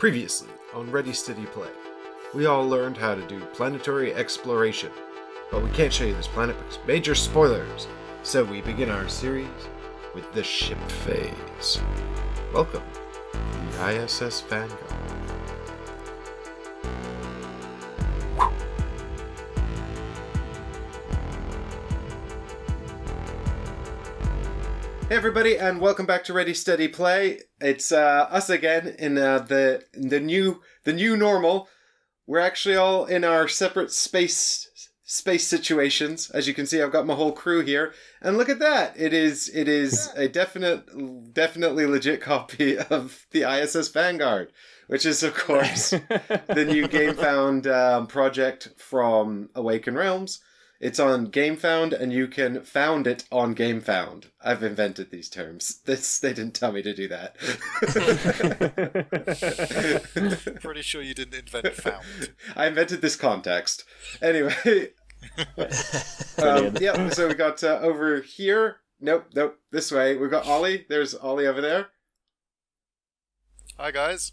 Previously on Ready Steady Play, we all learned how to do planetary exploration, but we can't show you this planet because major spoilers, so we begin our series with the ship phase. Welcome to the ISS Vanguard. Hey everybody, and welcome back to Ready Steady Play. It's us again in the new normal. We're actually all in our separate space situations. As you can see, I've got my whole crew here, and look at that! It is a definitely legit copy of the ISS Vanguard, which is of course the new GameFound project from Awaken Realms. It's on GameFound, and you can found it on GameFound. I've invented these terms. They didn't tell me to do that. Pretty sure you didn't invent found. I invented this context. Anyway. Yeah, so we got over here. Nope, this way. We've got Ollie. There's Ollie over there. Hi, guys.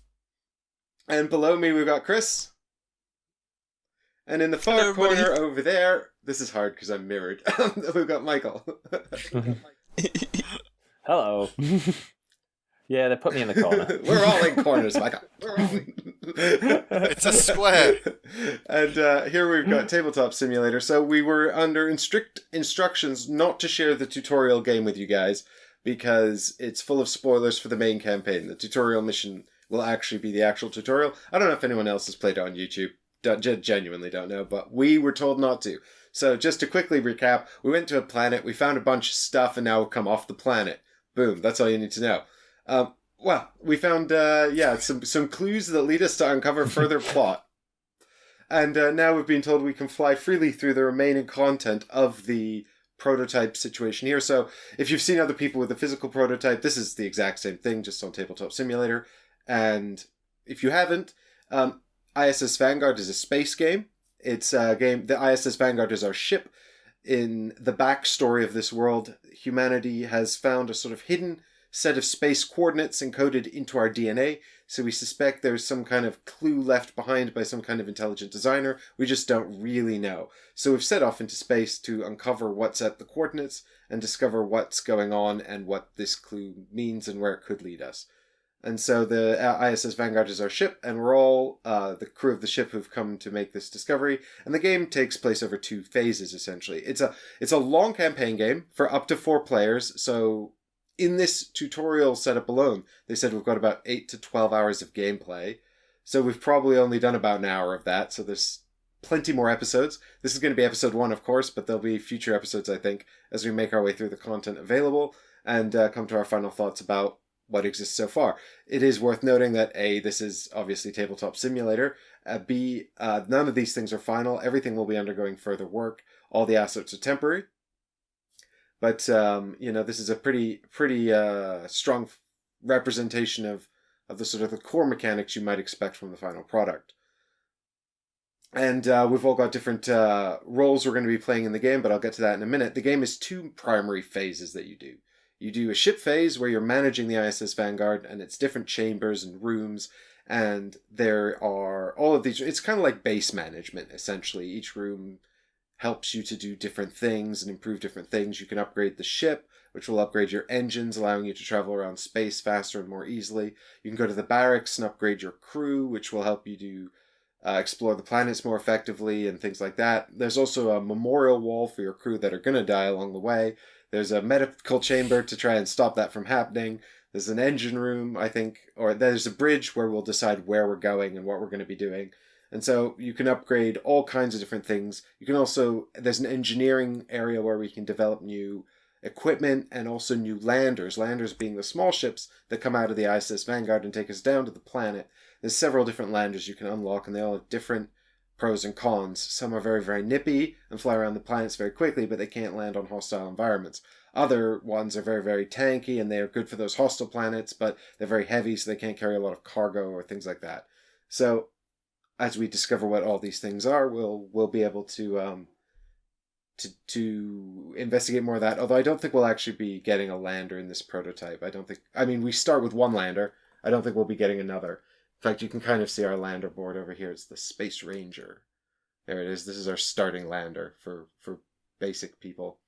And below me, we've got Chris. And in the far corner over there, this is hard because I'm mirrored. We've got Michael. Hello. Yeah, they put me in the corner. We're all in corners, Michael. It's a square. And here we've got Tabletop Simulator. So we were under strict instructions not to share the tutorial game with you guys because it's full of spoilers for the main campaign. The tutorial mission will actually be the actual tutorial. I don't know if anyone else has played it on YouTube. Genuinely don't know, but we were told not to. So just to quickly recap, we went to a planet, we found a bunch of stuff, and now we've come off the planet. Boom, that's all you need to know. Well, we found some clues that lead us to uncover further plot. And now we've been told we can fly freely through the remaining content of the prototype situation here. So if you've seen other people with a physical prototype, this is the exact same thing, just on Tabletop Simulator. And if you haven't, ISS Vanguard is a space game. It's a game. The ISS Vanguard is our ship. In the backstory of this world, humanity has found a sort of hidden set of space coordinates encoded into our DNA. So we suspect there's some kind of clue left behind by some kind of intelligent designer. We just don't really know. So we've set off into space to uncover what's at the coordinates and discover what's going on and what this clue means and where it could lead us. And so the ISS Vanguard is our ship, and we're all the crew of the ship who've come to make this discovery. And the game takes place over 2 phases, essentially. It's a long campaign game for up to 4 players. So in this tutorial setup alone, they said we've got about 8 to 12 hours of gameplay. So we've probably only done about an hour of that. So there's plenty more episodes. This is going to be episode 1, of course, but there'll be future episodes, I think, as we make our way through the content available and come to our final thoughts about what exists so far. It is worth noting that A, this is obviously Tabletop Simulator. B, none of these things are final. Everything will be undergoing further work. All the assets are temporary. But, this is a pretty strong representation of the sort of the core mechanics you might expect from the final product. And we've all got different roles we're going to be playing in the game, but I'll get to that in a minute. The game is 2 primary phases that you do. You do a ship phase where you're managing the ISS Vanguard, and it's different chambers and rooms, and there are all of these. It's kind of like base management, essentially. Each room helps you to do different things and improve different things. You can upgrade the ship, which will upgrade your engines, allowing you to travel around space faster and more easily. You can go to the barracks and upgrade your crew, which will help you to explore the planets more effectively and things like that. There's also a memorial wall for your crew that are going to die along the way. There's a medical chamber to try and stop that from happening. There's an engine room, I think, or there's a bridge where we'll decide where we're going and what we're going to be doing. And so you can upgrade all kinds of different things. You can also, there's an engineering area where we can develop new equipment and also new landers. Landers being the small ships that come out of the ISS Vanguard and take us down to the planet. There's several different landers you can unlock, and they all have different pros and cons. Some are very, very nippy and fly around the planets very quickly, but they can't land on hostile environments. Other ones are very, very tanky, and they are good for those hostile planets, but they're very heavy, so they can't carry a lot of cargo or things like that. So, as we discover what all these things are, we'll be able to investigate more of that. Although I don't think we'll actually be getting a lander in this prototype. We start with 1 lander. I don't think we'll be getting another. fact, you can kind of see our lander board over here. It's the Space Ranger. There it is. This is our starting lander for basic people.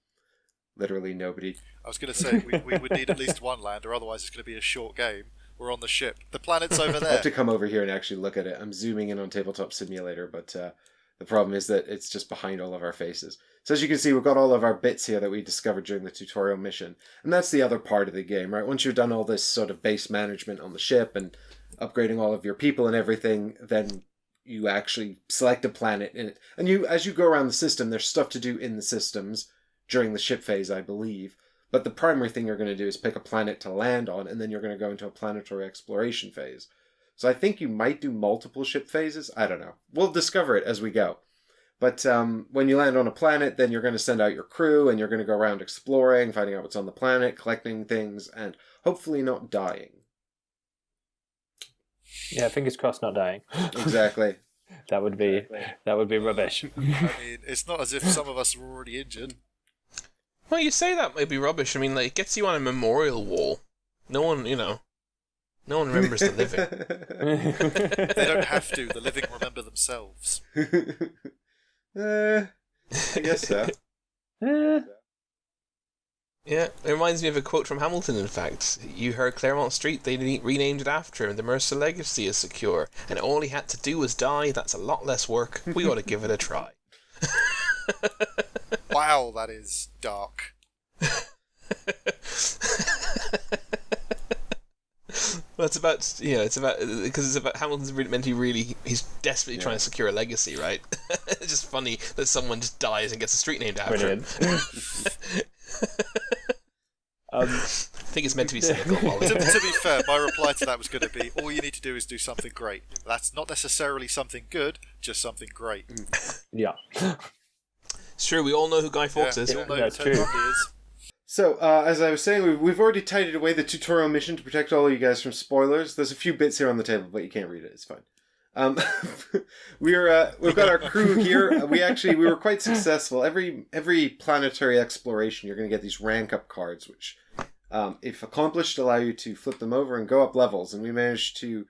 Literally nobody. I was going to say, we would need at least one lander, otherwise it's going to be a short game. We're on the ship. The planet's over I there. have to come over here and actually look at it. I'm zooming in on Tabletop Simulator, but the problem is that it's just behind all of our faces. So as you can see, we've got all of our bits here that we discovered during the tutorial mission. And that's the other part of the game, right? Once you've done all this sort of base management on the ship and upgrading all of your people and everything, then you actually select a planet. And you, as you go around the system, there's stuff to do in the systems during the ship phase, I believe. But the primary thing you're going to do is pick a planet to land on, and then you're going to go into a planetary exploration phase. So I think you might do multiple ship phases. I don't know. We'll discover it as we go. But when you land on a planet, then you're going to send out your crew, and you're going to go around exploring, finding out what's on the planet, collecting things, and hopefully not dying. Yeah, fingers crossed not dying. Exactly. That would be rubbish. I mean, it's not as if some of us were already injured. Well, you say that might be rubbish. I mean, like, it gets you on a memorial wall. No one remembers the living. They don't have to. The living remember themselves. I guess so. Yeah, it reminds me of a quote from Hamilton, in fact. You heard Claremont Street, they renamed it after him. The Mercer legacy is secure. And all he had to do was die. That's a lot less work. We ought to give it a try. Wow, that is dark. Well, it's about Hamilton's meant to be really, he's desperately trying to secure a legacy, right? It's just funny that someone just dies and gets a street named after him. I think it's meant to be cynical. To be fair, my reply to that was going to be, all you need to do is do something great. That's not necessarily something good, just something great. Yeah. It's true, we all know who Guy Fawkes is. We all know That's who Ted true. Bundy is. So, as I was saying, we've already tidied away the tutorial mission to protect all of you guys from spoilers. There's a few bits here on the table, but you can't read it. It's fine. We've got our crew here. We were quite successful. Every planetary exploration, you're going to get these rank up cards, which, if accomplished, allow you to flip them over and go up levels. And we managed to,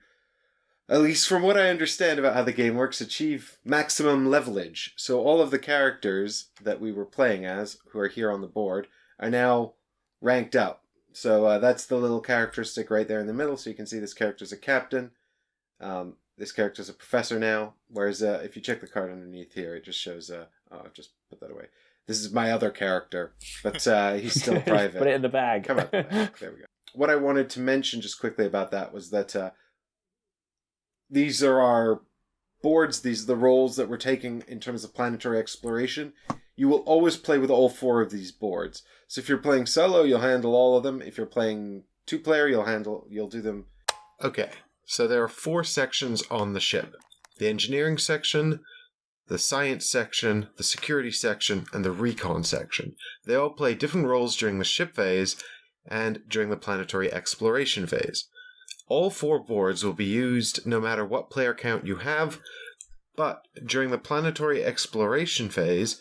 at least from what I understand about how the game works, achieve maximum levelage. So all of the characters that we were playing as, who are here on the board, are now ranked up. So that's the little characteristic right there in the middle. So you can see this character's a captain. This character's a professor now. Whereas if you check the card underneath here, it just shows... I've just put that away. This is my other character, but he's still private. Put it in the bag. Come on. There we go. What I wanted to mention just quickly about that was that these are our boards. These are the roles that we're taking in terms of planetary exploration. You will always play with all four of these boards. So if you're playing solo, you'll handle all of them. If you're playing two-player, you'll do them. Okay, so there are 4 sections on the ship. The engineering section, the science section, the security section, and the recon section. They all play different roles during the ship phase and during the planetary exploration phase. All 4 boards will be used no matter what player count you have, but during the planetary exploration phase,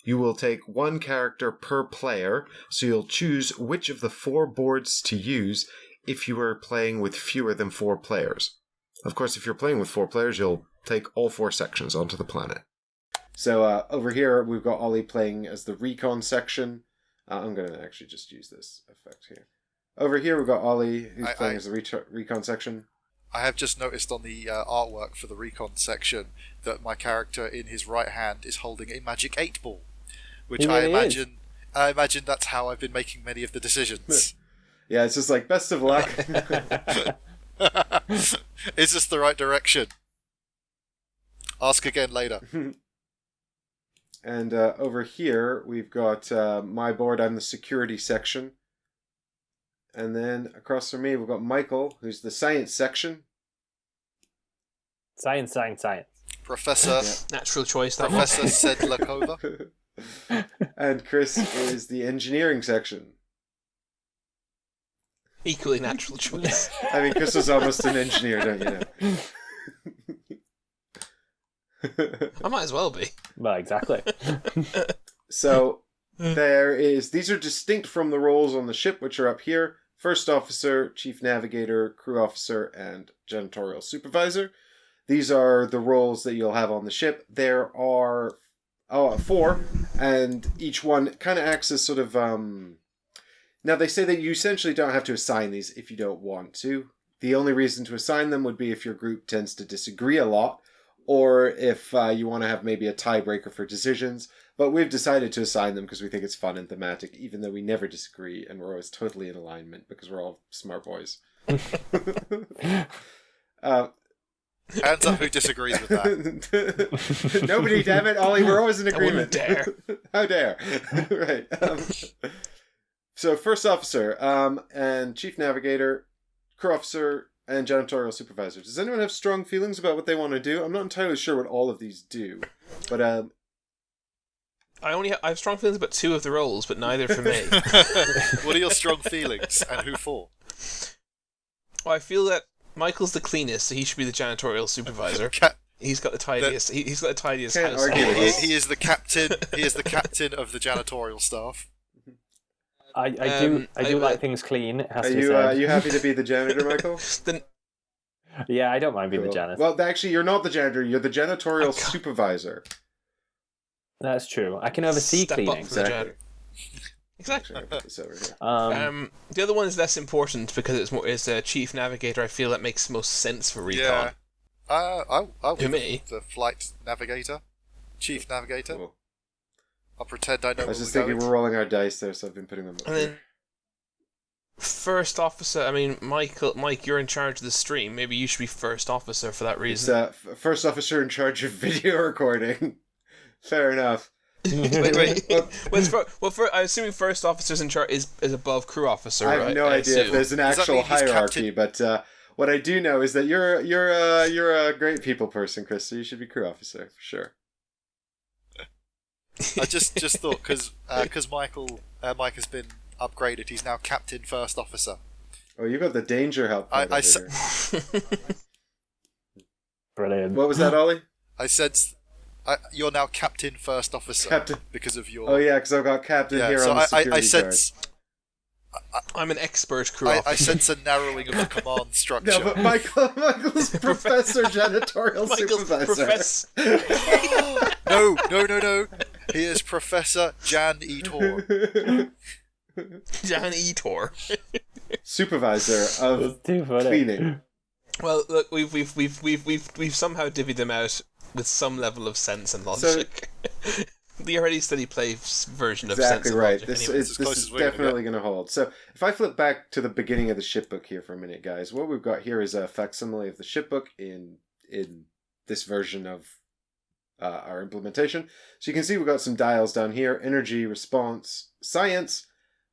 you will take 1 character per player, so you'll choose which of the 4 boards to use if you are playing with fewer than 4 players. Of course, if you're playing with 4 players, you'll take all 4 sections onto the planet. So over here, we've got Ollie playing as the recon section. I'm going to actually just use this effect here. Over here, we've got Ollie, who's playing as the recon section. I have just noticed on the artwork for the recon section that my character in his right hand is holding a magic 8-ball, which I imagine that's how I've been making many of the decisions. Yeah, it's just like, best of luck. Is this the right direction? Ask again later. And over here, we've got my board. I'm the security section. And then across from me, we've got Michael, who's the science section. Science. Professor. Natural choice, that Professor Sedlakova. And Chris is the engineering section. Equally natural choice. I mean, Chris is almost an engineer, don't you know? I might as well be. Well, exactly. So these are distinct from the roles on the ship, which are up here. First Officer, Chief Navigator, Crew Officer, and Janitorial Supervisor. These are the roles that you'll have on the ship. There are 4, and each one kind of acts as sort of... Now, they say that you essentially don't have to assign these if you don't want to. The only reason to assign them would be if your group tends to disagree a lot, or if you want to have maybe a tiebreaker for decisions. But we've decided to assign them because we think it's fun and thematic, even though we never disagree, and we're always totally in alignment because we're all smart boys. Hands up who disagrees with that. Nobody, damn it, Ollie, we're always in agreement. Dare. How dare. Right. So, First Officer and Chief Navigator, Crew Officer, and Janitorial Supervisor. Does anyone have strong feelings about what they want to do? I'm not entirely sure what all of these do, but... I have strong feelings about 2 of the roles, but neither for me. What are your strong feelings, and who for? Well, I feel that Michael's the cleanest, so he should be the janitorial supervisor. He's got the tidiest. He's got the tidiest Can't house. argue with this. He is the captain. He is the captain of the janitorial staff. I do like things clean. It has Are to be said. Are you happy to be the janitor, Michael? Yeah, I don't mind being the janitor. Well, actually, you're not the janitor. You're the janitorial supervisor. That's true. I can oversee Step cleaning. up for the janitor. Exactly. I'll put this over here. The other one is less important because it's a chief navigator. I feel that makes most sense for recon. Yeah. I'll be To me. the flight navigator, chief navigator. Cool. I'll pretend I know. I was just where thinking we're rolling our dice there, so I've been putting them up And here. then first officer. I mean, Mike, you're in charge of the stream. Maybe you should be first officer for that It's reason. First Officer in charge of video recording. Fair enough. wait. I'm assuming first officer's in charge is above crew officer. I have right? no idea if assume. there's an Does that actual mean he's hierarchy, but what I do know is that you're a great people person, Chris. So you should be crew officer for sure. I just thought because Mike has been upgraded, he's now captain first officer. Oh, you got the danger help. I over s- here. Brilliant. What was that, Ollie? I said you're now captain first officer Captain. because of your. Oh yeah, because I've got captain yeah. here So on the security I sense I'm an expert crew I officer. sense a narrowing of the command structure. No, but Michael's Professor Janitorial Michael's Supervisor. No. He is Professor Jan Etor. Jan Etor. Supervisor of That's too funny. cleaning. Well, look, we've somehow divvied them out with some level of sense and logic. The already steady play version of Exactly sense and right. logic. This anyway. is as close this is as we're gonna definitely going to hold. So if I flip back to the beginning of the shipbook here for a minute, guys, what we've got here is a facsimile of the shipbook in this version of our implementation. So you can see we've got some dials down here: energy, response, science,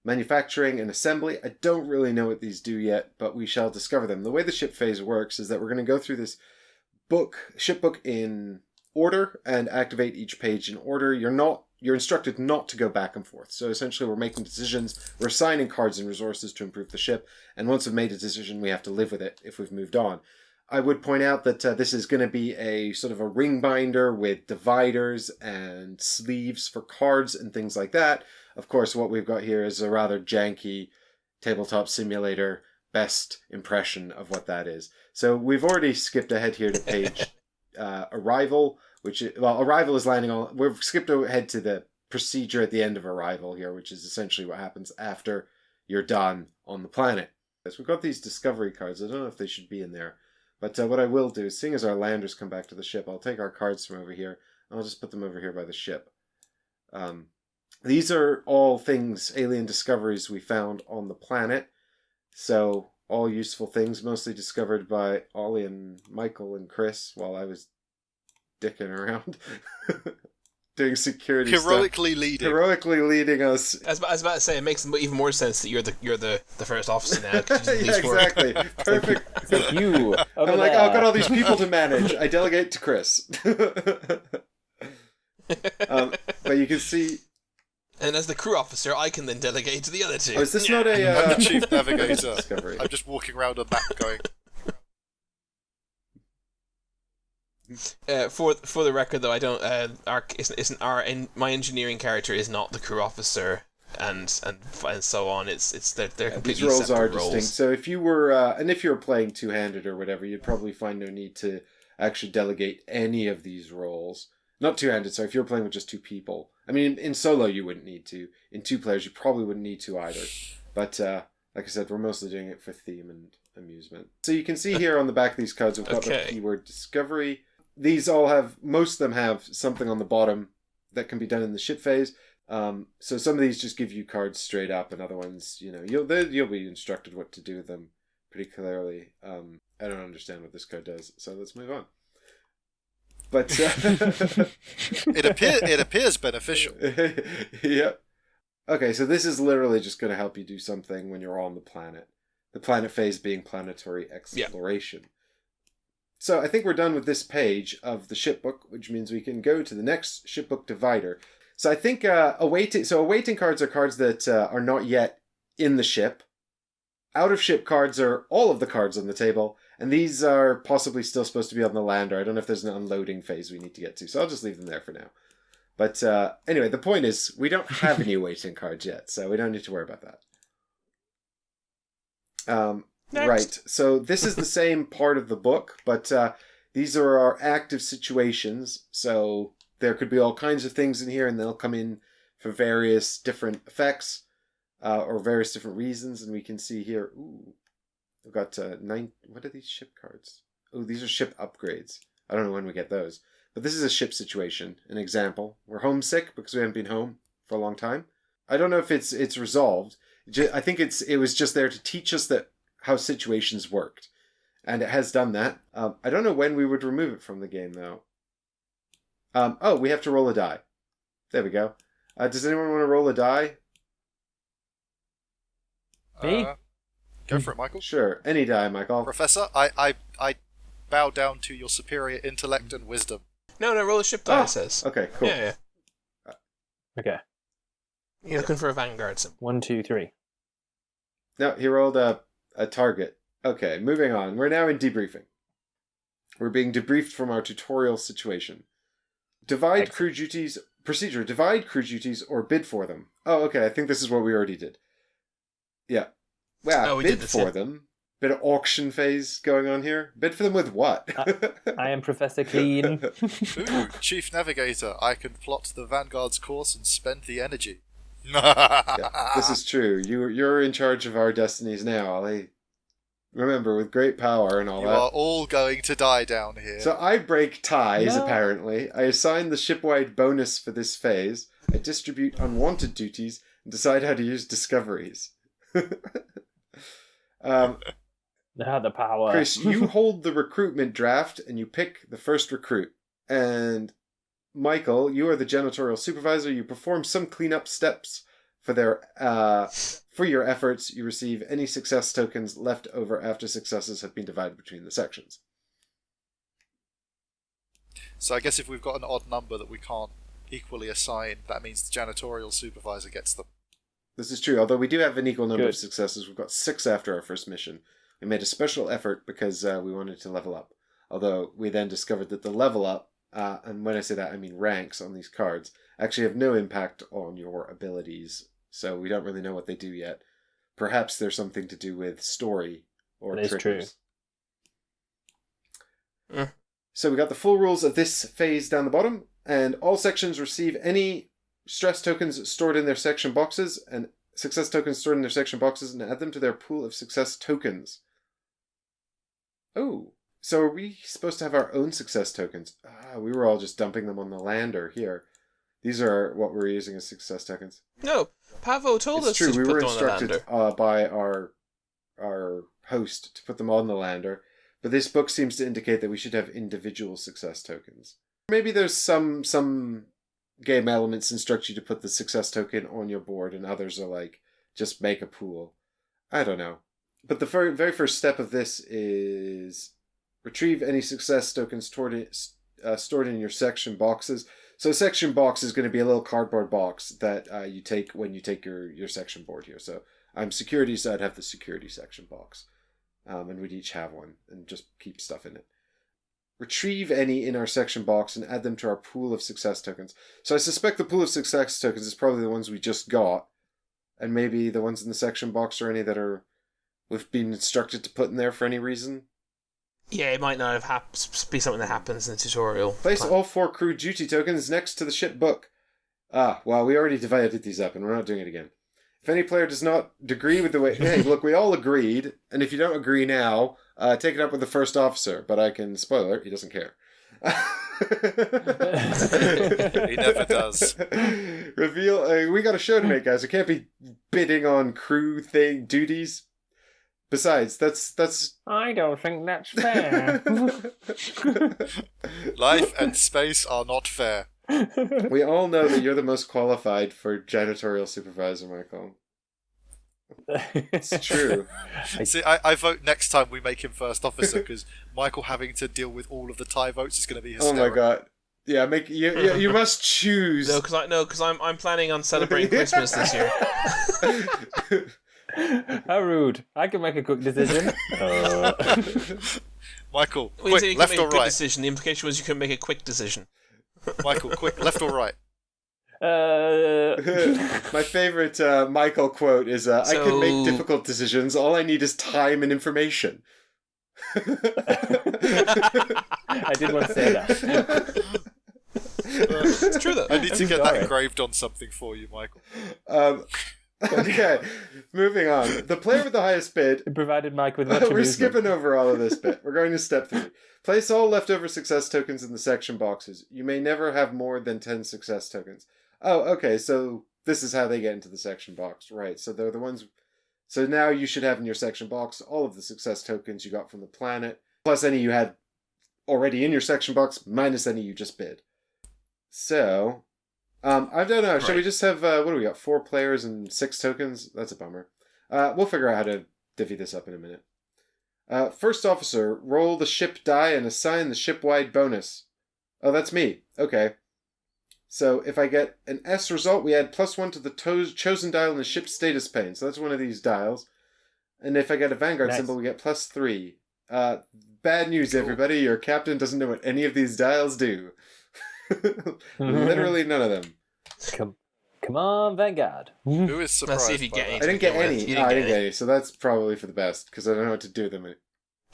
manufacturing, and assembly. I don't really know what these do yet, but we shall discover them. The way the ship phase works is that we're going to go through this shipbook in order and activate each page in order. You're instructed not to go back and forth. So essentially we're making decisions, we're assigning cards and resources to improve the ship, and once we've made a decision we have to live with it if we've moved on. I would point out that this is going to be a sort of a ring binder with dividers and sleeves for cards and things like that. Of course, what we've got here is a rather janky Tabletop Simulator best impression of what that is. So we've already skipped ahead here to page Arrival, Arrival is landing on... We've skipped ahead to the procedure at the end of Arrival here, which is essentially what happens after you're done on the planet. So we've got these discovery cards. I don't know if they should be in there. But what I will do is, seeing as our landers come back to the ship, I'll take our cards from over here, and I'll just put them over here by the ship. These are all things, alien discoveries we found on the planet. So, all useful things, mostly discovered by Ollie and Michael and Chris while I was dicking around. Doing security Heroically stuff. leading. Heroically leading us. I was about to say, it makes even more sense that you're the first officer now. 'cause you Yeah, do work. exactly. Perfect. It's like you. Over I'm like, there. I've got all these people to manage. I delegate to Chris. But you can see... And as the crew officer, I can then delegate to the other two. Oh, is this not a... I'm the chief navigator. Discovery. I'm just walking around a map going, For the record, though, I don't. My engineering character is not the crew officer. and so on. They're completely these roles separate are roles. distinct. So if you were and if you were playing two-handed or whatever, you'd probably find no need to actually delegate any of these roles. Not two-handed, so if you're playing with just two people. I mean, in solo you wouldn't need to. In two players you probably wouldn't need to either. But like I said, we're mostly doing it for theme and amusement. So you can see here on the back of these cards we've got the keyword discovery. These most of them have something on the bottom that can be done in the ship phase. So some of these just give you cards straight up, and other ones, you'll be instructed what to do with them pretty clearly. I don't understand what this card does, so let's move on. But it appears beneficial. Yep. Okay, so this is literally just going to help you do something when you're on the planet. The planet phase being planetary exploration. Yeah. So I think we're done with this page of the shipbook, which means we can go to the next shipbook divider. So I think awaiting cards are cards that are not yet in the ship. Out of ship cards are all of the cards on the table, and these are possibly still supposed to be on the lander. I don't know if there's an unloading phase we need to get to, so I'll just leave them there for now. But anyway, the point is, we don't have any awaiting cards yet, so we don't need to worry about that. Right, so this is the same part of the book, but these are our active situations, so there could be all kinds of things in here, and they'll come in for various different effects, or various different reasons, and we can see here, we've got 9, what are these ship cards? Oh, these are ship upgrades. I don't know when we get those. But this is a ship situation, an example. We're homesick because we haven't been home for a long time. I don't know if it's resolved. I think it was just there to teach us how situations worked. And it has done that. I don't know when we would remove it from the game, though. We have to roll a die. There we go. Does anyone want to roll a die? Me? Go for it, Michael. Sure, any die, Michael. Professor, I bow down to your superior intellect and wisdom. No, roll a ship die, it says. Okay, cool. Yeah. Okay. You're looking for a Vanguard symbol. 1, 2, 3. No, he rolled a target. Okay, moving on. We're now in debriefing. We're being debriefed from our tutorial situation. Divide crew duties or bid for them. Oh, okay, I think this is what we already did. Yeah. Wow, bid for them. Bit of auction phase going on here. Bid for them with what? I am Professor Clean. Ooh, Chief Navigator, I can plot the Vanguard's course and spend the energy. Yeah, this is true. You're in charge of our destinies now, Ollie. Remember, with great power and all that. You are all going to die down here. So I break ties, apparently. I assign the shipwide bonus for this phase. I distribute unwanted duties and decide how to use discoveries. The power. Chris, you hold the recruitment draft and you pick the first recruit. And Michael, you are the janitorial supervisor. You perform some cleanup steps for your efforts. You receive any success tokens left over after successes have been divided between the sections. So I guess if we've got an odd number that we can't equally assign, that means the janitorial supervisor gets them. This is true, although we do have an equal number of successes. We've got 6 after our first mission. We made a special effort because we wanted to level up. Although we then discovered that the level up, and when I say that I mean ranks on these cards, actually have no impact on your abilities. So we don't really know what they do yet. Perhaps there's something to do with story or triggers. True. So we got the full rules of this phase down the bottom, and all sections receive any stress tokens stored in their section boxes and success tokens stored in their section boxes and add them to their pool of success tokens. Oh, so are we supposed to have our own success tokens? We were all just dumping them on the lander here. These are what we're using as success tokens. No, Pavo told us to put them on the lander. It's true, we were instructed by our host to put them on the lander, but this book seems to indicate that we should have individual success tokens. Maybe there's some game elements instruct you to put the success token on your board, and others are like, just make a pool. I don't know. But the very first step of this is retrieve any success tokens stored in your section boxes. So a section box is going to be a little cardboard box that you take when you take your section board here. So I'm security, so I'd have the security section box. And we'd each have one and just keep stuff in it. Retrieve any in our section box and add them to our pool of success tokens. So I suspect the pool of success tokens is probably the ones we just got. And maybe the ones in the section box are any that we've been instructed to put in there for any reason. Yeah, it might not have be something that happens in the tutorial. Place all 4 crew duty tokens next to the ship book. Well, we already divided these up, and we're not doing it again. If any player does not agree with the way... Hey, look, we all agreed, and if you don't agree now, take it up with the first officer, but I can... Spoiler, he doesn't care. He never does. Reveal... we got a show to make, guys. We can't be bidding on crew duties. Besides, that's... I don't think that's fair. Life and space are not fair. We all know that you're the most qualified for janitorial supervisor, Michael. It's true. See, I vote next time we make him first officer, because Michael having to deal with all of the tie votes is going to be hysterical. Oh my god. Yeah, you must choose. No, because I'm planning on celebrating Christmas this year. How rude. I can make a quick decision. Michael, When you say quick, you left can or make a good right? decision, the implication was you couldn't make a quick decision. Michael, quick, left or right? My favorite Michael quote is, I can make difficult decisions. All I need is time and information. I did want to say that. It's true, though. I need to get Sorry. that engraved on something for you, Michael. Okay, moving on. The player with the highest bid... It provided Mike with much We're amusement. skipping over all of this bit. We're going to step 3. Place all leftover success tokens in the section boxes. You may never have more than 10 success tokens. Oh, okay, so this is how they get into the section box. Right, so they're the ones... So now you should have in your section box all of the success tokens you got from the planet, plus any you had already in your section box, minus any you just bid. So... I don't know. Shall we just have, what do we got, 4 players and 6 tokens? That's a bummer. We'll figure out how to divvy this up in a minute. First officer, roll the ship die and assign the ship-wide bonus. Oh, that's me. Okay. So if I get an S result, we add +1 to the chosen dial in the ship status pane. So that's one of these dials. And if I get a Vanguard symbol, we get +3. Bad news, everybody. Your captain doesn't know what any of these dials do. Literally none of them. Come on, Vanguard. Who is surprised? Let's see if you get by any. I didn't get any. I I didn't get any, so that's probably for the best, because I don't know what to do with them.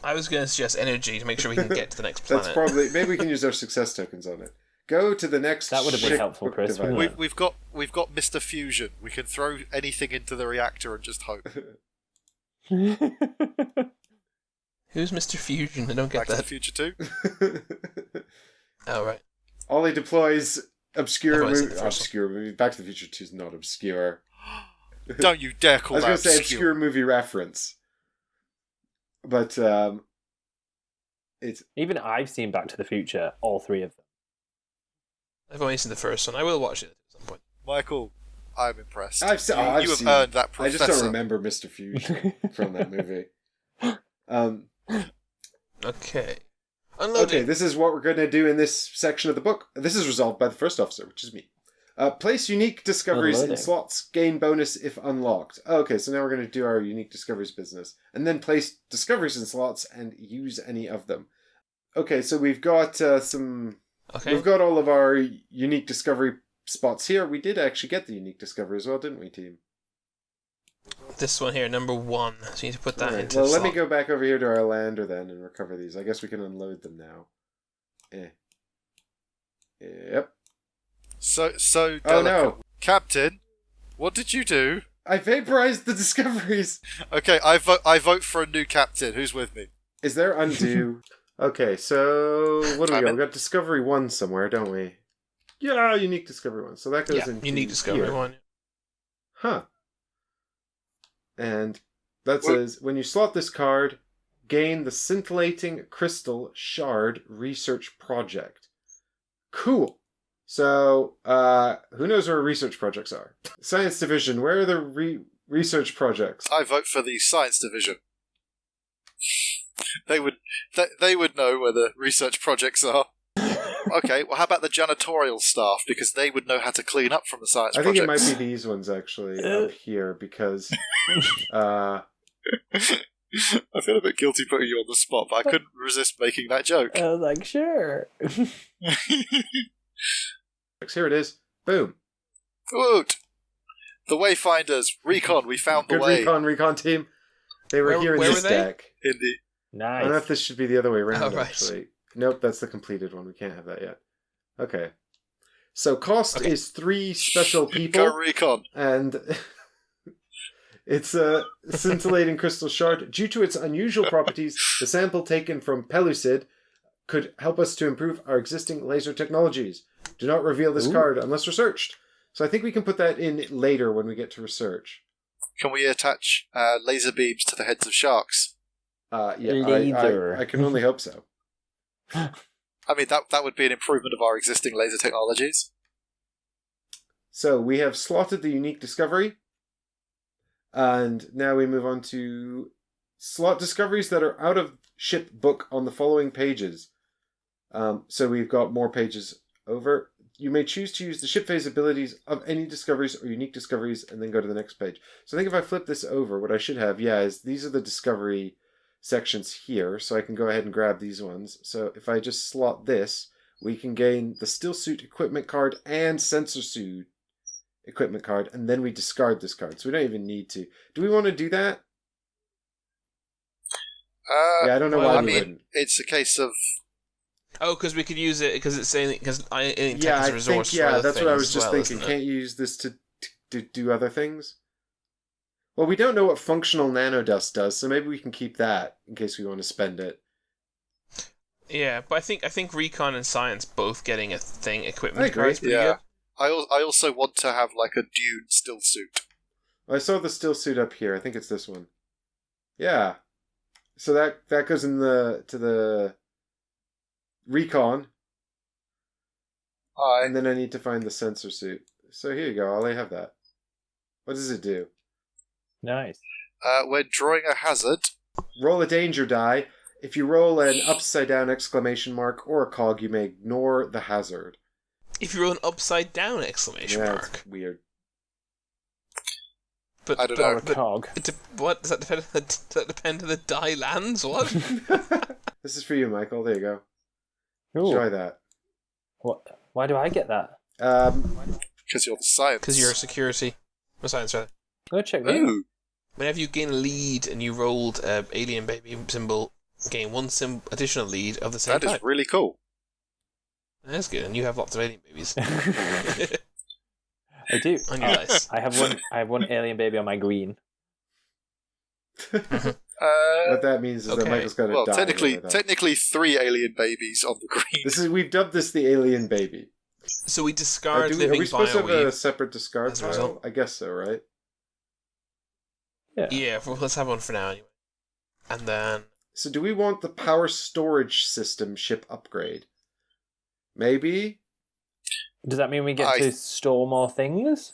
I was going to suggest energy to make sure we can get to the next planet. That's probably... Maybe we can use our success tokens on it. Go to the next... That would have been ship helpful, book Chris, divider. wouldn't We've got Mr. Fusion. We can throw anything into the reactor and just hope. Who's Mr. Fusion? I don't get Back to the that. Future 2. Oh, right. Ollie deploys obscure I've only seen movie. the first one. Obscure movie. Back to the Future 2 is not obscure. Don't you dare I call was that going to say obscure. obscure movie reference. But, it's... Even I've seen Back to the Future, all 3 of them. I've only seen the first one. I will watch it at some point. Michael, I'm impressed. I've seen... you have earned that I professor. just don't remember Mr. Fusion from that movie. Okay. Unloading. Okay, this is what we're going to do in this section of the book. This is resolved by the first officer, which is me. Place unique discoveries in Unloading. slots, gain bonus if unlocked. Okay, so now we're going to do our unique discoveries business. And then place discoveries in slots and use any of them. Okay, so we've got some... Okay. We've got all of our unique discovery spots here. We did actually get the unique discovery as well, didn't we, team? This one here, number 1. So you need to put that Alright, into well, the let me slot. go back over here to our lander then and recover these. I guess we can unload them now. Yep. So Oh delicate. no! Captain, what did you do? I vaporized the discoveries! Okay, I vote for a new captain. Who's with me? Is there undo? Okay, so what do we I'm got? in. We got Discovery 1 somewhere, don't we? Yeah, unique Discovery 1. So that goes Yeah, into unique discovery here. 1. Huh. And that Well- says, when you slot this card, gain the Scintillating Crystal Shard Research Project. Cool. So, who knows where research projects are? Science Division, where are the research projects? I vote for the science division. They would know where the research projects are. Okay, well, how about the janitorial staff? Because they would know how to clean up from the science I think projects. it might be these ones, actually, up here, because... I feel a bit guilty putting you on the spot, but I couldn't resist making that joke. I was like, sure. Here it is. Boom. Good. The Wayfinders, recon, we found the Good way. recon team. They were here in where this were they? deck. Indeed. I don't know if Nice. this should be the other way around, Oh, right. actually. Nope, that's the completed one. We can't have that yet. Okay. So cost is 3 special Go people, recon. and it's a scintillating crystal shard. Due to its unusual properties, the sample taken from Pellucid could help us to improve our existing laser technologies. Do not reveal this card unless researched. So I think we can put that in later when we get to research. Can we attach laser beams to the heads of sharks? Laser. I can only hope so. I mean, that would be an improvement of our existing laser technologies. So we have slotted the unique discovery. And now we move on to slot discoveries that are out of ship book on the following pages. So we've got more pages over. You may choose to use the ship phase abilities of any discoveries or unique discoveries and then go to the next page. So I think if I flip this over, what I should have, is these are the discovery sections here. So I can go ahead and grab these ones. So if I just slot this, we can gain the still suit equipment card and sensor suit equipment card, and then we discard this card. So we don't even need to. Do we want to do that? I don't know well, why I we mean, wouldn't. it's a case of Oh, because we could use it because it's saying because I think Yeah, it's a I resource. think, for other that's what I was things just as well, thinking. isn't it? Can't you use this to do other things? Well, we don't know what functional nanodust does, so maybe we can keep that in case we want to spend it. Yeah, but I think recon and science both getting a thing equipment I agree. card is pretty Yeah. good. I also want to have like a Dune still suit. I saw the still suit up here. I think it's this one. Yeah. So that goes in to the recon, and then I need to find the sensor suit. So here you go. I'll have that. What does it do? Nice. When drawing a hazard, Roll a danger die. If you roll an upside down exclamation mark or a cog, you may ignore the hazard. If you roll an upside down exclamation Yeah, mark, it's weird. but I don't Or know. a cog. what does that depend? Does that depend on the die lands? What? This is for you, Michael. There you go. Cool. Enjoy that. What? Why do I get that? Because you're the science. Because you're a security. Or science, rather. Go check that out. Ooh. Whenever you gain a lead and you rolled alien baby symbol, gain one additional lead of the same That is type. really cool. That's good, and you have lots of alien babies I do. on your dice. I have one alien baby on my green. What that means is that Okay. Michael's got to Well, die. technically 3 alien babies on the green. We've dubbed this the alien baby. So we discard Are living we supposed to have a bioweave. separate discard As a pile? result. I guess so, right? Yeah. Yeah, well, let's have one for now anyway. And then So do we want the power storage system ship upgrade? Maybe? Does that mean we get to store more things?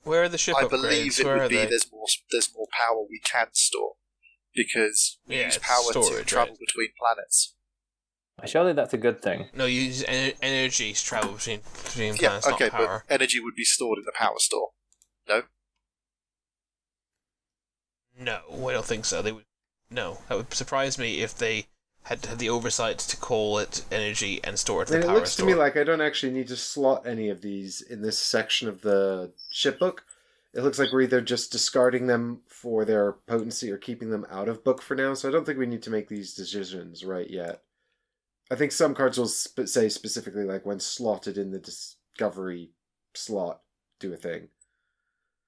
where are the ship I upgrades? believe it Where are would be they? there's more power we can store because we Yeah, use it's power to storage, travel right. between planets. Surely that's a good thing. No, you use energy to travel between Yeah, planets, okay, not power. but energy would be stored in the power store. No, No, I don't think so. They would. No, that would surprise me if they had the oversight to call it energy and store it I in mean, the it power looks store. to me like I don't actually need to slot any of these in this section of the ship book. It looks like we're either just discarding them for their potency or keeping them out of book for now, so I don't think we need to make these decisions right yet. I think some cards will say specifically like when slotted in the discovery slot, do a thing.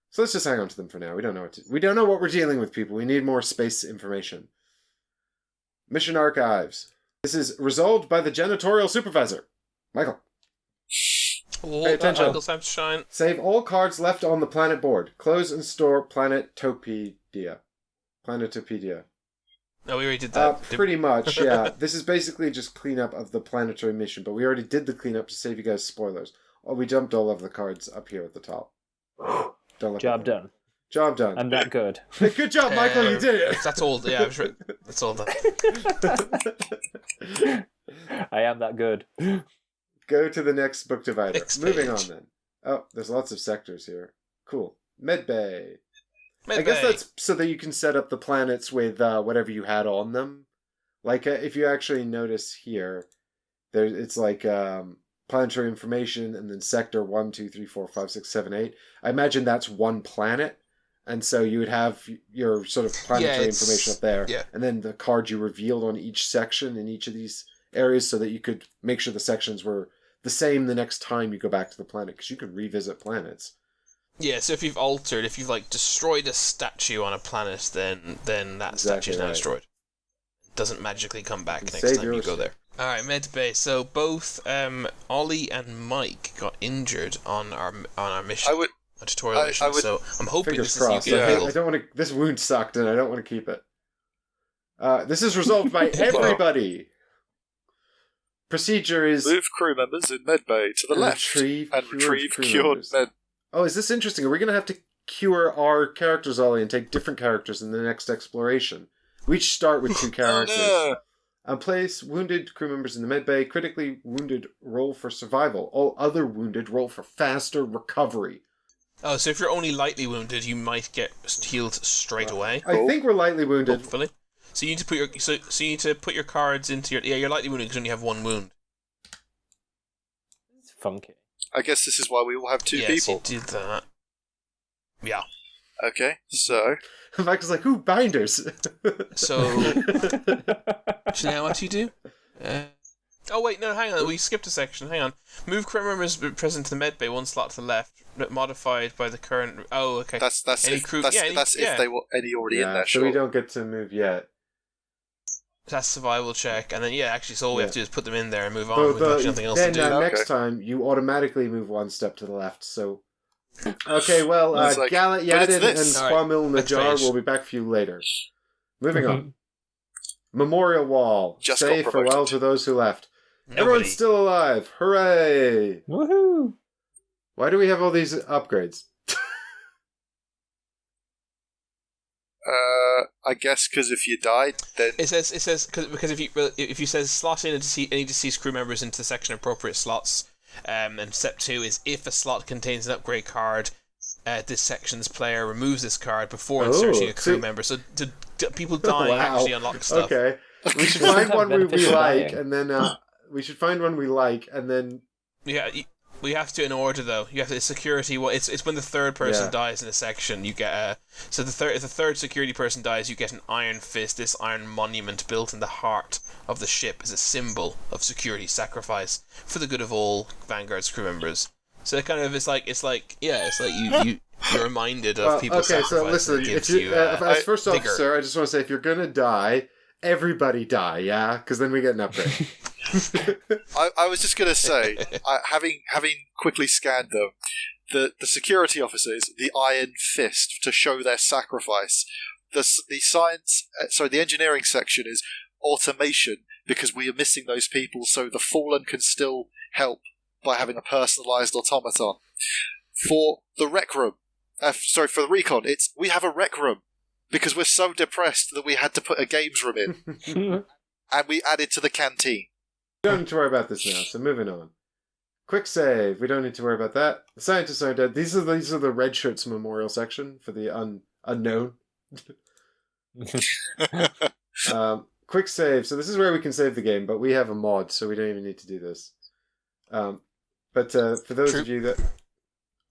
So let's just hang on to them for now. We don't know what we're dealing with, people. We need more space information. Mission archives. This is resolved by the janitorial supervisor. Michael. Oh, Pay attention. Michael's time to shine. Save all cards left on the planet board. Close and store Planetopedia. Planetopedia. No, we already did that. Pretty much, yeah. This is basically just cleanup of the planetary mission, but we already did the cleanup to save you guys spoilers. Oh, we dumped all of the cards up here at the top. Don't look Job at them. done. Job done. I'm that good. Hey, good job, Michael. You did it. That's all. Yeah, I'm sure. That's all done. I am that good. Go to the next book divider. Next Moving page. on then. Oh, there's lots of sectors here. Cool. Medbay. I Medbay. guess that's so that you can set up the planets with whatever you had on them. Like if you actually notice here, it's like planetary information, and then sector 1, 2, 3, 4, 5, 6, 7, 8. I imagine that's one planet. And so you would have your sort of planetary information up there. Yeah. And then the card you revealed on each section in each of these areas so that you could make sure the sections were the same the next time you go back to the planet. Because you can revisit planets. Yeah, so if you've destroyed a statue on a planet, then that statue is now destroyed. It doesn't magically come back next time you go there. Alright, med bay. So both Ollie and Mike got injured on our mission. A tutorial mission. So I'm hoping Fingers this crossed. is you I don't want to. This wound sucked, and I don't want to keep it. This is resolved by everybody. Procedure is move crew members in medbay to the left and retrieve cured med. Oh, is this interesting? Are we going to have to cure our characters, Ollie, and take different characters in the next exploration? We each start with 2 characters. Oh, no. Place wounded crew members in the medbay. Critically wounded, roll for survival. All other wounded roll for faster recovery. Oh, so if you're only lightly wounded, you might get healed straight away. I think we're lightly wounded. Hopefully. So you need to put your you need to put your cards into your you're lightly wounded because you only have 1 wound. It's funky. I guess this is why we all have 2 yes, people. You did that. Yeah. Okay, so Michael's like, ooh, binders. So now what do you do? Oh wait, no, hang on. We skipped a section. Hang on. Move crew members present to the medbay 1 slot to the left, modified by the current. Oh, okay. That's any if, crew. that's, yeah, that's if they were any already in there. So we don't get to move yet. That's survival check, and then actually, so all we have to do is put them in there and move on. So We've got nothing else to do. Next time you automatically move 1 step to the left. So, okay, well, Gallant Yadin and Swamil Najar will be back for you later. Moving on. Memorial Wall. Just say farewell to those who left. Everyone's still alive. Hooray! Woohoo! Why do we have all these upgrades? I guess because if you died, then it says because if you says slot in any deceased crew members into the section appropriate slots, and step 2 is if a slot contains an upgrade card, this section's player removes this card before inserting a crew member. So people dying actually unlock stuff. Okay, we should find one we like, and then Yeah, we have to in order though. You have to security. It's when the third person dies in a section. You get if the third security person dies, you get an iron fist. This iron monument built in the heart of the ship is a symbol of security sacrifice for the good of all Vanguard's crew members. So it kind of it's like you're reminded of people's sacrifice. Okay, so listen, as first officer, I just want to say if you're gonna die, everybody die, yeah, because then we get an upgrade. I was just going to say, having quickly scanned them, the security officers, the Iron Fist to show their sacrifice. The science, the engineering section is automation because we are missing those people, so the Fallen can still help by having a personalised automaton. For the rec room, for the recon, we have a rec room because we're so depressed that we had to put a games room in, and we added to the canteen. We don't need to worry about this now, so moving on. Quick save. We don't need to worry about that. The scientists are dead. These are the red shirts memorial section for the unknown. Quick save. So this is where we can save the game, but we have a mod, so we don't even need to do this. But for those of you that...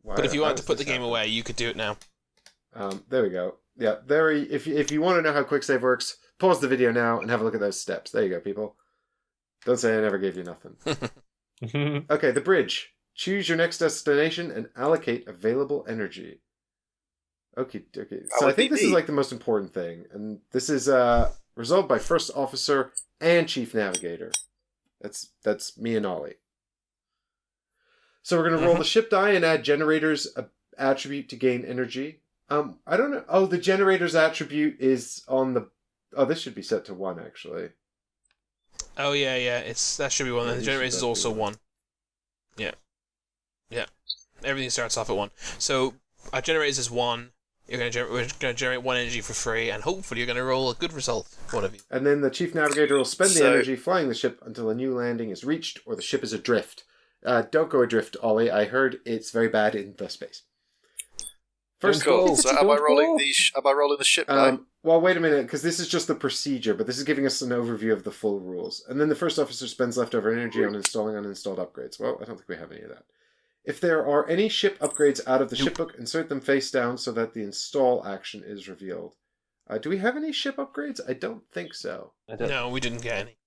But if you want to put the game away, you could do it now. There we go. Yeah, if you want to know how quick save works, pause the video now and have a look at those steps. There you go, people. Don't say I never gave you nothing. Okay, the bridge. Choose your next destination and allocate available energy. Okay. So I think this is like the most important thing. And this is resolved by First Officer and Chief Navigator. That's me and Ollie. So we're going to roll the ship die and add Generator's attribute to gain energy. I don't know. Oh, the Generator's attribute is on the... Oh, this should be set to 1, actually. Oh yeah. That should be 1. And the generator is also 1. Yeah. Everything starts off at 1. So our generators is 1. We're going to generate 1 energy for free, and hopefully you're going to roll a good result. One of you. And then the Chief Navigator will spend the energy flying the ship until a new landing is reached or the ship is adrift. Don't go adrift, Ollie. I heard it's very bad in the space. First, Cool. Don't So go. am I rolling the ship die? well, wait a minute, because this is just the procedure, but this is giving us an overview of the full rules. And then the first officer spends leftover energy on installing uninstalled upgrades. Well, I don't think we have any of that. If there are any ship upgrades out of the shipbook, insert them face down so that the install action is revealed. Do we have any ship upgrades? I don't think so. No, we didn't get any.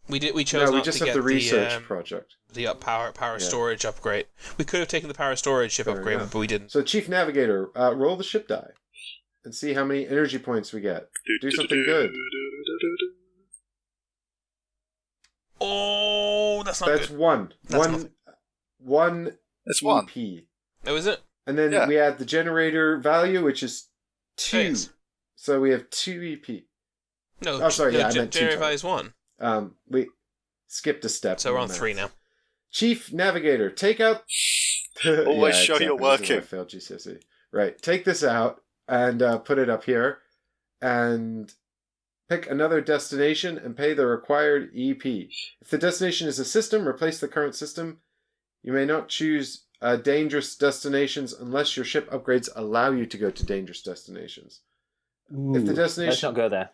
We chose No, we not just to have get the research project. The power storage upgrade. We could have taken the power storage ship Fair upgrade, enough. but we didn't. So, Chief Navigator, roll the ship die and see how many energy points we get. Do something good. Oh, that's not That's good. one. That's One That's one. EP. Oh, is it? And then we add the generator value, which is 2. Yes. So we have 2 EP. No, Oh, sorry, no, yeah, I meant 2 generator total. value is 1. We skipped a step. So we're on math. 3 now. Chief Navigator, take out... Always show you're This is why working. I failed GCSE. Right, take this out and put it up here. And pick another destination and pay the required EP. If the destination is a system, replace the current system. You may not choose dangerous destinations unless your ship upgrades allow you to go to dangerous destinations. Ooh, If the destination... let's not go there.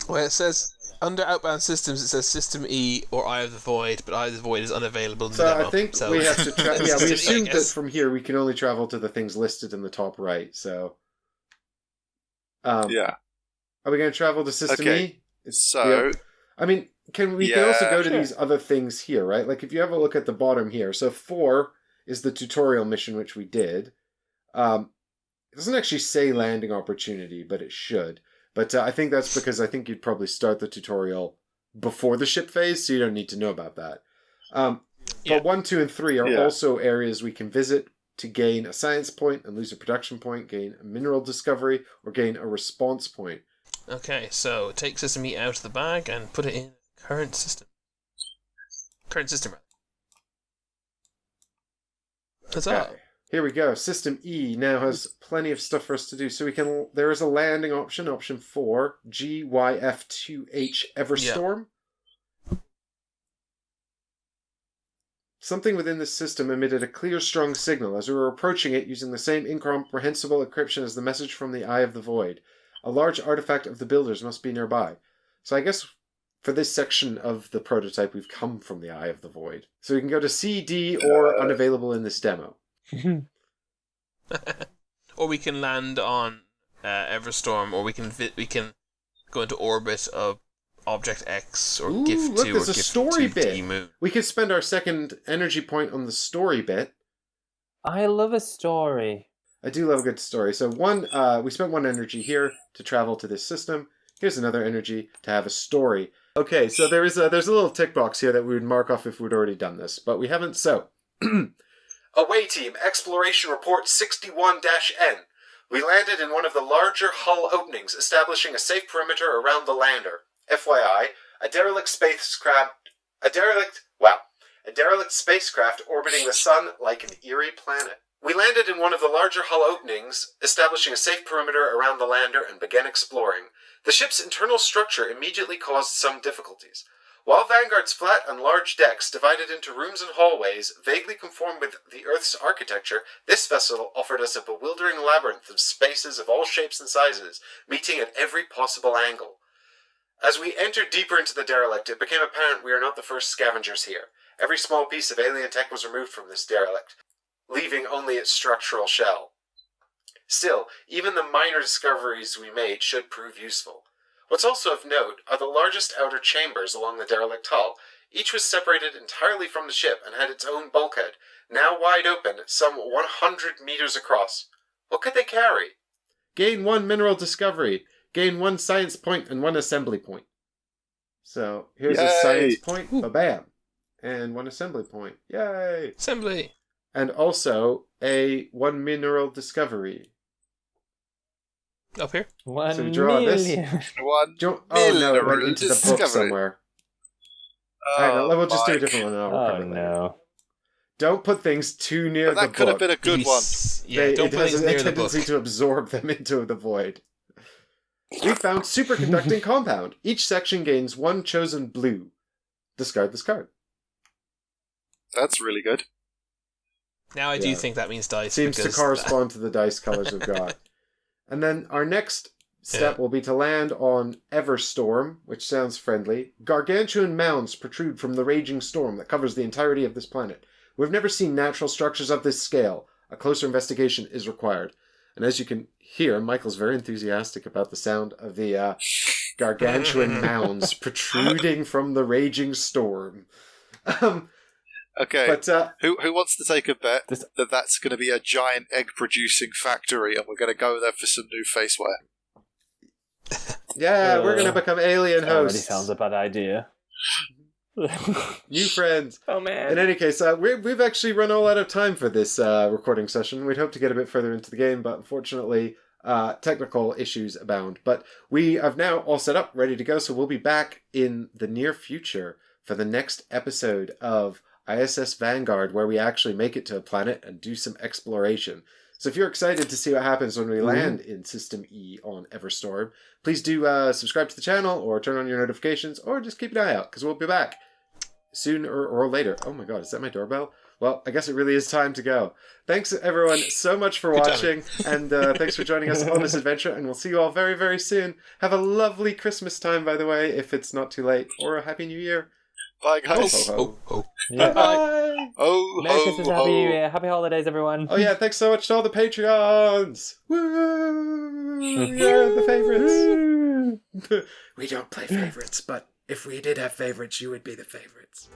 Well, it says, under outbound systems, it says System E or Eye of the Void, but Eye of the Void is unavailable in the So demo. I think we have to... we System E, I assumed that guess. from here we can only travel to the things listed in the top right, so... Yeah. Are we going to travel to System Okay. E? So I mean, can also go to sure. these other things here, right? Like if you have a look at the bottom here, so 4 is the tutorial mission which we did. It doesn't actually say landing opportunity, but it should. But I think that's because I think you'd probably start the tutorial before the ship phase, so you don't need to know about that. But 1, 2, and 3 are also areas we can visit to gain a science point and lose a production point, gain a mineral discovery, or gain a response point. Okay, so take System E out of the bag and put it in current system. Current system, right? Huzzah. Okay. Here we go. System E now has plenty of stuff for us to do. So we can. There is a landing option, option 4, GYF2H Everstorm. Something within this system emitted a clear, strong signal as we were approaching it using the same incomprehensible encryption as the message from the Eye of the Void. A large artifact of the builders must be nearby. So I guess for this section of the prototype, we've come from the Eye of the Void. So we can go to C, D, or unavailable in this demo. Or we can land on Everstorm, or we can go into orbit of Object X, or Ooh, Gift look, 2, or there's a Gift story 2 bit. D-Moon. We could spend our second energy point on the story bit. I love a story. I do love a good story. So we spent 1 energy here to travel to this system. Here's another energy to have a story. Okay, so there's a little tick box here that we would mark off if we'd already done this, but we haven't. So, away team, exploration report 61-N. We landed in one of the larger hull openings, establishing a safe perimeter around the lander. FYI, a derelict spacecraft orbiting the sun like an eerie planet. We landed in one of the larger hull openings, establishing a safe perimeter around the lander and began exploring. The ship's internal structure immediately caused some difficulties. While Vanguard's flat and large decks, divided into rooms and hallways, vaguely conform with the Earth's architecture, this vessel offered us a bewildering labyrinth of spaces of all shapes and sizes, meeting at every possible angle. As we entered deeper into the derelict, it became apparent we are not the first scavengers here. Every small piece of alien tech was removed from this derelict, leaving only its structural shell. Still, even the minor discoveries we made should prove useful. What's also of note are the largest outer chambers along the derelict hull. Each was separated entirely from the ship and had its own bulkhead, now wide open, some 100 meters across. What could they carry? Gain 1 mineral discovery. Gain 1 science point and 1 assembly point. So, here's a science point. Ba-bam. And 1 assembly point. Yay! Assembly! And also a 1 mineral discovery. Up here? 1 So we draw this. million. Oh no, it went into the book discovery. somewhere. Alright, we'll just do a different one and I'll Oh recover it later. no. Don't put things too near But the that could have book. been a good one. Yeah, don't It put has things a near the book. tendency to absorb them into the void. We found superconducting compound. Each section gains 1 chosen blue. Discard this card. That's really good. Now I do think that means dice. Seems to because correspond to the dice colors we've got. And then our next step will be to land on Everstorm, which sounds friendly. Gargantuan mounds protrude from the raging storm that covers the entirety of this planet. We've never seen natural structures of this scale. A closer investigation is required. And as you can hear, Michael's very enthusiastic about the sound of the gargantuan mounds protruding from the raging storm. Okay, but who wants to take a bet that that's going to be a giant egg-producing factory and we're going to go there for some new faceware? Yeah, we're going to become alien Already hosts. sounds a bad idea. New friends. Oh man. In any case, we've actually run all out of time for this recording session. We'd hope to get a bit further into the game, but unfortunately, technical issues abound. But we have now all set up, ready to go, so we'll be back in the near future for the next episode of ISS Vanguard, where we actually make it to a planet and do some exploration. So if you're excited to see what happens when we land in System E on Everstorm, please do subscribe to the channel or turn on your notifications or just keep an eye out because we'll be back sooner or later. Oh my god, is that my doorbell? Well, I guess it really is time to go. Thanks everyone so much for watching and thanks for joining us on this adventure, and we'll see you all very, very soon. Have a lovely Christmas time, by the way, if it's not too late, or a Happy New Year. Bye, guys. Ho, ho, ho. Yeah. Bye. Oh, Merry Christmas, Happy New Year, Happy Holidays, everyone. Oh yeah, thanks so much to all the Patreons. Woo! You're the favorites. We don't play favorites, but if we did have favorites, you would be the favorites.